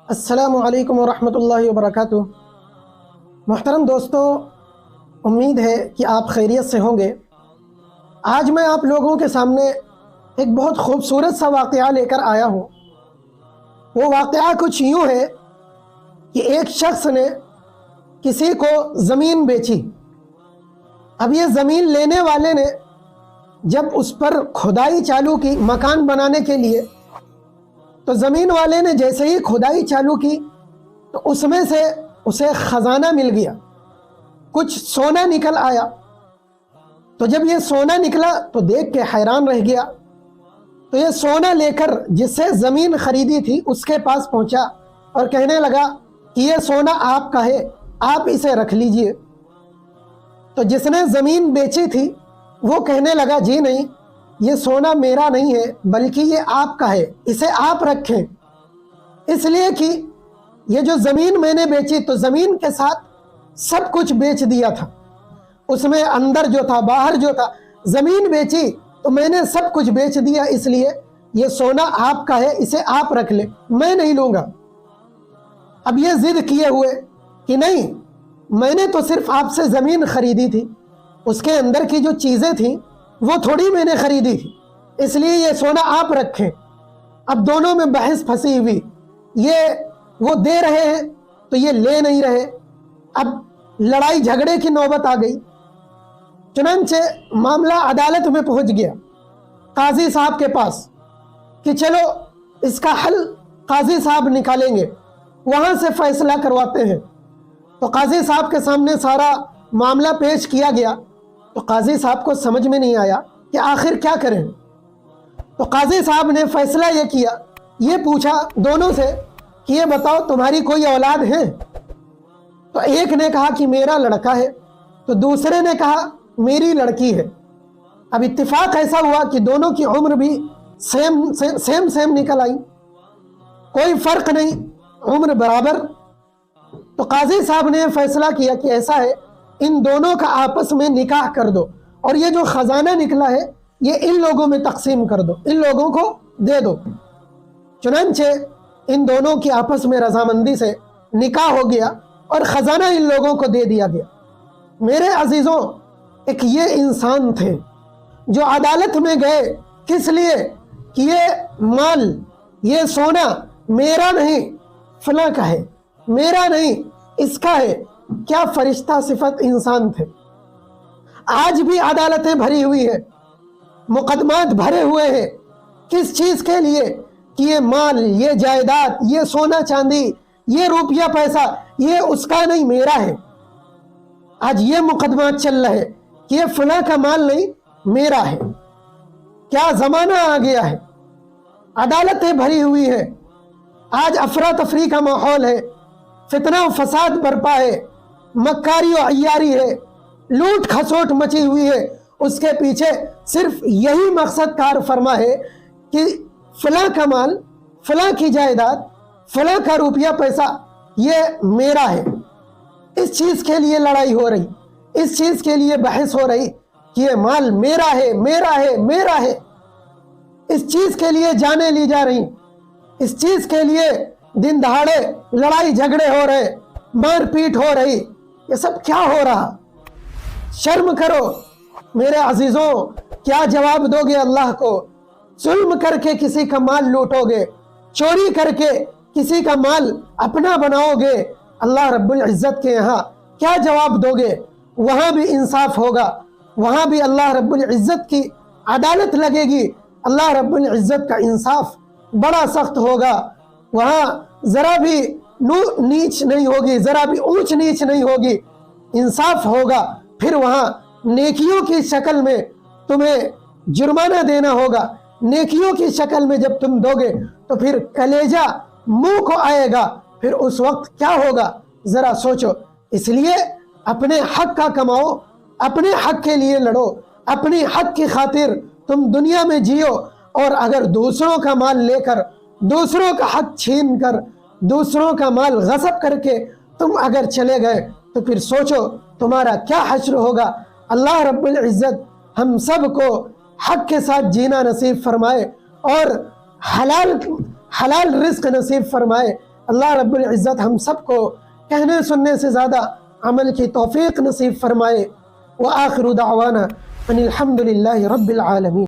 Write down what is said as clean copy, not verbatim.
السلام علیکم ورحمۃ اللہ وبرکاتہ۔ محترم دوستو، امید ہے کہ آپ خیریت سے ہوں گے۔ آج میں آپ لوگوں کے سامنے ایک بہت خوبصورت سا واقعہ لے کر آیا ہوں۔ وہ واقعہ کچھ یوں ہے کہ ایک شخص نے کسی کو زمین بیچی۔ اب یہ زمین لینے والے نے جب اس پر کھدائی چالو کی مکان بنانے کے لیے، تو زمین والے نے جیسے ہی کھدائی چالو کی تو اس میں سے اسے خزانہ مل گیا، کچھ سونا نکل آیا۔ تو جب یہ سونا نکلا تو دیکھ کے حیران رہ گیا۔ تو یہ سونا لے کر جس سے زمین خریدی تھی اس کے پاس پہنچا اور کہنے لگا کہ یہ سونا آپ کا ہے، آپ اسے رکھ لیجئے۔ تو جس نے زمین بیچی تھی وہ کہنے لگا جی نہیں، یہ سونا میرا نہیں ہے بلکہ یہ آپ کا ہے، اسے آپ رکھیں، اس لیے کہ یہ جو زمین میں نے بیچی تو زمین کے ساتھ سب کچھ بیچ دیا تھا، اس میں اندر جو تھا باہر جو تھا، زمین بیچی تو میں نے سب کچھ بیچ دیا، اس لیے یہ سونا آپ کا ہے، اسے آپ رکھ لیں، میں نہیں لوں گا۔ اب یہ ضد کیے ہوئے کہ نہیں، میں نے تو صرف آپ سے زمین خریدی تھی، اس کے اندر کی جو چیزیں تھیں وہ تھوڑی میں نے خریدی تھی، اس لیے یہ سونا آپ رکھیں۔ اب دونوں میں بحث پھنسی ہوئی، یہ وہ دے رہے ہیں تو یہ لے نہیں رہے۔ اب لڑائی جھگڑے کی نوبت آ گئی۔ چنانچہ معاملہ عدالت میں پہنچ گیا، قاضی صاحب کے پاس، کہ چلو اس کا حل قاضی صاحب نکالیں گے، وہاں سے فیصلہ کرواتے ہیں۔ تو قاضی صاحب کے سامنے سارا معاملہ پیش کیا گیا۔ تو قاضی صاحب کو سمجھ میں نہیں آیا کہ آخر کیا کریں۔ تو قاضی صاحب نے فیصلہ یہ کیا، یہ پوچھا دونوں سے کہ یہ بتاؤ تمہاری کوئی اولاد ہے؟ تو ایک نے کہا کہ میرا لڑکا ہے، تو دوسرے نے کہا میری لڑکی ہے۔ اب اتفاق ایسا ہوا کہ دونوں کی عمر بھی سیم نکل آئی، کوئی فرق نہیں، عمر برابر۔ تو قاضی صاحب نے فیصلہ کیا کہ ایسا ہے، ان دونوں کا آپس میں نکاح کر دو، اور یہ جو خزانہ نکلا ہے یہ ان لوگوں میں تقسیم کر دو، ان لوگوں کو دے دو۔ چنانچہ ان دونوں کی آپس میں رضامندی سے نکاح ہو گیا اور خزانہ ان لوگوں کو دے دیا گیا۔ میرے عزیزوں، ایک یہ انسان تھے جو عدالت میں گئے، کس لیے کہ یہ مال، یہ سونا میرا نہیں فلاں کا ہے، میرا نہیں اس کا ہے۔ کیا فرشتہ صفت انسان تھے۔ آج بھی عدالتیں بھری ہوئی ہیں، مقدمات بھرے ہوئے ہیں، کس چیز کے لیے کہ یہ مال، یہ جائیداد، یہ سونا چاندی، یہ روپیہ پیسہ، یہ اس کا نہیں میرا ہے۔ آج یہ مقدمات چل رہے کہ یہ فلاں کا مال نہیں میرا ہے۔ کیا زمانہ آ گیا ہے، عدالتیں بھری ہوئی ہیں، آج افراتفری کا ماحول ہے، فتنہ و فساد برپا ہے، مکاری و عیاری ہے، لوٹ کھسوٹ مچی ہوئی ہے۔ اس کے پیچھے صرف یہی مقصد کار فرما ہے کہ فلاں کا مال، فلاں کی جائیداد، فلاں کا روپیہ پیسہ یہ میرا ہے۔ اس چیز کے لیے لڑائی ہو رہی، اس چیز کے لیے بحث ہو رہی کہ یہ مال میرا ہے، میرا ہے، میرا ہے۔ اس چیز کے لیے جانیں لی جا رہی، اس چیز کے لیے دن دہاڑے لڑائی جھگڑے ہو رہے، مار پیٹ ہو رہی۔ یہ سب کیا ہو رہا؟ شرم کرو میرے عزیزوں، کیا جواب دو گے اللہ کو؟ ظلم کر کے کسی کا مال لوٹو گے، چوری کر کے کسی کا مال اپنا بناؤ گے، اللہ رب العزت کے یہاں کیا جواب دو گے؟ وہاں بھی انصاف ہوگا، وہاں بھی اللہ رب العزت کی عدالت لگے گی، اللہ رب العزت کا انصاف بڑا سخت ہوگا، وہاں ذرا بھی نیچ نہیں ہوگی، ذرا بھی اونچ نیچ نہیں ہوگی، انصاف ہوگا۔ پھر وہاں نیکیوں کی شکل میں تمہیں جرمانہ دینا ہوگا، نیکیوں کی شکل میں جب تم دو گے تو پھر کلیجہ منہ کو آئے گا، پھر اس وقت کیا ہوگا ذرا سوچو۔ اس لیے اپنے حق کا کماؤ، اپنے حق کے لیے لڑو، اپنی حق کی خاطر تم دنیا میں جیو، اور اگر دوسروں کا مال لے کر، دوسروں کا حق چھین کر، دوسروں کا مال غصب کر کے تم اگر چلے گئے تو پھر سوچو تمہارا کیا حشر ہوگا۔ اللہ رب العزت ہم سب کو حق کے ساتھ جینا نصیب فرمائے اور حلال رزق نصیب فرمائے۔ اللہ رب العزت ہم سب کو کہنے سننے سے زیادہ عمل کی توفیق نصیب فرمائے۔ وآخر دعوانا ان الحمد للہ رب العالمین۔